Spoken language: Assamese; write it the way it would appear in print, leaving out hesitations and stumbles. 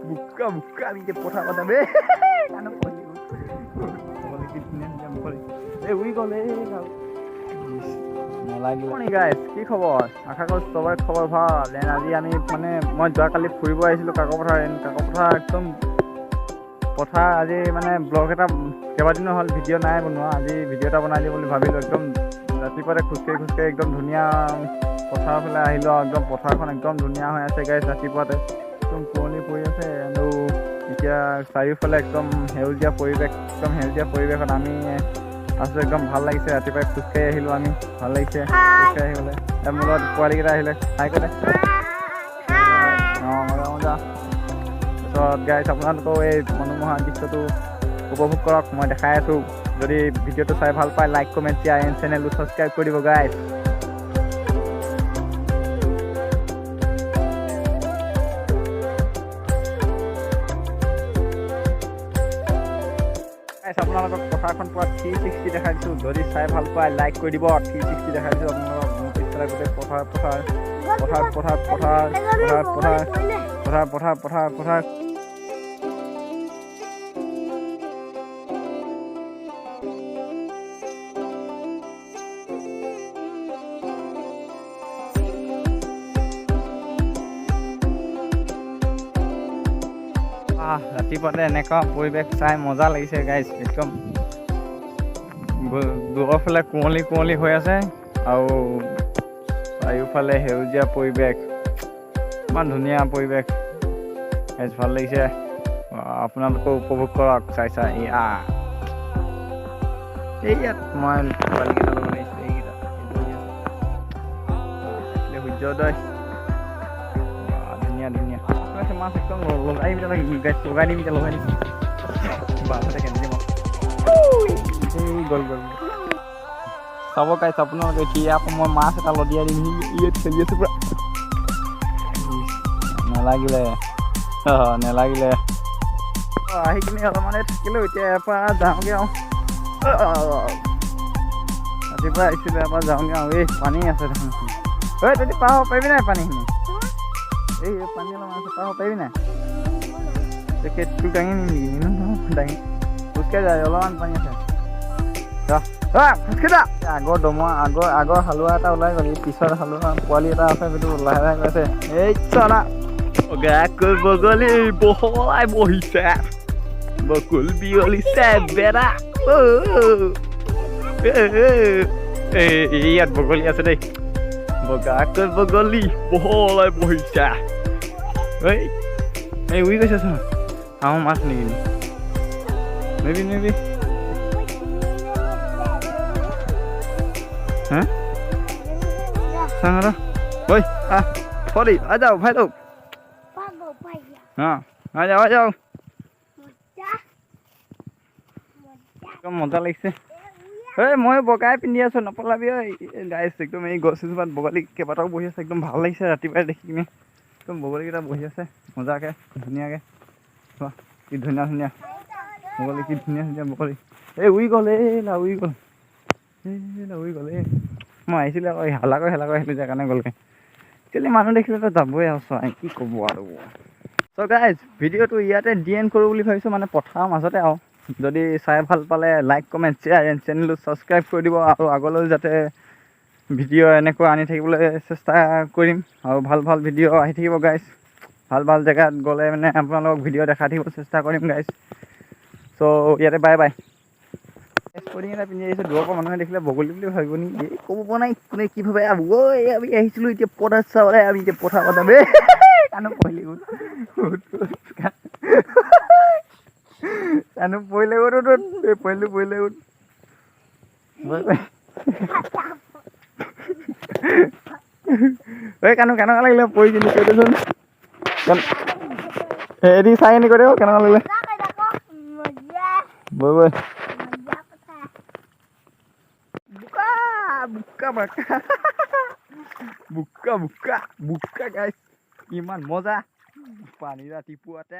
buka আমি যে পঠা কথা বে কানো কলি বলি কি ধুনীয়া মুখলি উই গ'লে নালাগিলে গাইছ কি খবৰ আশা কৰিছোঁ চবৰে খবৰ ভাল আজি আমি মানে মই যোৱাকালি ফুৰিব আহিছিলোঁ কাকপথাৰ একদম পথাৰ আজি মানে ব্লগ এটা কেইবাদিনো হ'ল ভিডিঅ' নাই বনোৱা আজি ভিডিঅ' এটা বনাই দিওঁ বুলি ভাবিলোঁ একদম ৰাতিপুৱাতে খোজকাঢ়ি একদম ধুনীয়া পথাৰৰ ফালে আহিলোঁ আৰু একদম পথাৰখন একদম ধুনীয়া হৈ আছে গাইছ ৰাতিপুৱাতে একদম কুঁৱলী পৰি আছে আৰু এতিয়া চাৰিওফালে একদম সেউজীয়া পৰিৱেশত আমি আছোঁ একদম ভাল লাগিছে ৰাতিপুৱাই খোজকাঢ়ি আহিলোঁ আমি ভাল লাগিছে খোজকাঢ়ি আহিবলৈ মোৰ লগত পোৱালীকেইটা আহিলে খাই ক'লে অঁ মজা তাৰপিছত গাইছ আপোনালোকেও এই মনোমোহা দৃশ্যটো উপভোগ কৰক মই দেখাই আছোঁ যদি ভিডিঅ'টো চাই ভাল পায় লাইক কমেণ্ট শ্বেয়াৰ এণ্ড চেনেলটো ছাবস্ক্ৰাইব কৰি দিব গাইছ আপোনালোকক পথাৰখন পোৱা 360 দেখাই দিছোঁ যদি চাই ভাল পায় লাইক কৰি দিব 360 দেখাই দিছোঁ আপোনালোকক মোৰ পিছফালে গোটেই পথাৰ ৰাতিপুৱাতে এনেকুৱা পৰিৱেশ চাই মজা লাগিছে গাইছ একদম দূৰৰ ফালে কুঁৱলী হৈ আছে আৰু চাৰিওফালে সেউজীয়া পৰিৱেশ ইমান ধুনীয়া পৰিৱেশ গাইছ ভাল লাগিছে আপোনালোকেও উপভোগ কৰক চাই ইয়াত মই পোৱালীকেইটা লগত আহিছোঁ এইকেইটা সূৰ্যোদয় ধুনীয়া মাছ একদম লগাই দিম বাহঁতে কেনেকৈ গ'ল চাব গাইছ আপোনালোকে এতিয়া আকৌ মই মাছ এটা লদিয়াই দিম ইয়াত খেলি আছোঁ পূৰা নেলাগিলে আহি কিনে অলপমানে থাকিলোঁ এতিয়া ইয়াৰ পৰা যাওঁগৈ আৰু ৰাতিপুৱা আহিছিলোঁ ইয়াৰ পৰা যাওঁগৈ আৰু এই পানী আছে দেখোন তহঁতি পাৰ হ'ব পাৰিবি নাই পানীখিনি এই পানী অলপমান আছে পাৰ হ'ব পাৰিবি নাই তোক দাঙি নিম নেকি দাঙি খোজকাঢ়ি যায় অলপমান পানী আছে আগৰ হালোৱা এটা ওলাই গ'ল পিছৰ হালোৱা পোৱালি এটা আছে সেইটো লাহে গৈ আছে এই চলা বগলী বহলাই বহিছে বকুল বিয়লিছে বেৰা ইয়াত বগলী আছে দেই বগাকৈ বগলী বহলাই বহিছে এই উই গৈছে চোন আমাৰ মাছ নেকি নেবি হা sangat woi sorry aja भाई लोग हाँ আজাও মজা লাগিছে মই বগাই পিন্ধি আছোঁ নপলাবি ঐ গাইছ একদম এই গছ এজোপাত বগলী কেইবাটাও বহি আছে একদম ভাল লাগিছে ৰাতিপুৱাই দেখি কিনে একদম বগলীকেইটা বহি আছে মজাকৈ ধুনীয়াকৈ কি ধুনীয়া বগলী কি ধুনীয়া বগলী উই গ'ল মই আহিছিলোঁ আকৌ হেলা কৰি আহিলোঁ যে কাৰণে গ'লগৈ একচুৱেলি মানুহ দেখিলেতো যাবই আৰু চোৱাই কি ক'ব আৰু চ' গাইজ ভিডিঅ'টো ইয়াতে ডি এণ্ড কৰোঁ বুলি ভাবিছোঁ মানে পথাৰৰ মাজতে আৰু যদি চাই ভাল পালে লাইক কমেণ্ট শ্বেয়াৰ এণ্ড চেনেলটো ছাবস্ক্ৰাইব কৰি দিব আৰু আগলৈ যাতে ভিডিঅ' এনেকুৱা আনি থাকিবলৈ চেষ্টা কৰিম আৰু ভাল ভিডিঅ' আহি থাকিব গাইজ ভাল জেগাত গ'লে মানে আপোনালোকক ভিডিঅ' দেখাই থাকিব চেষ্টা কৰিম গাইজ চ' ইয়াতে বাই স্পৰ্টিং এটা পিন্ধি আহিছোঁ দূৰৰ পৰা মানুহে দেখিলে বগলী বুলি ভাবিব নেকি এই ক'ব পৰা নাই কোনে কি ভাবে আমি আহিছিলোঁ এতিয়া পথাৰ চাবলৈ আমি এতিয়া পথাৰ কথা বে কানো পৰিলে কেনেকুৱা লাগিলে পৰি কিনি কৈ দেচোন হেৰি চাই কিনি কৈ দেও কেনেকুৱা লাগিলে বৈ বোকা গাইছ ইমান মজা পানী ৰাতিপুৱাতে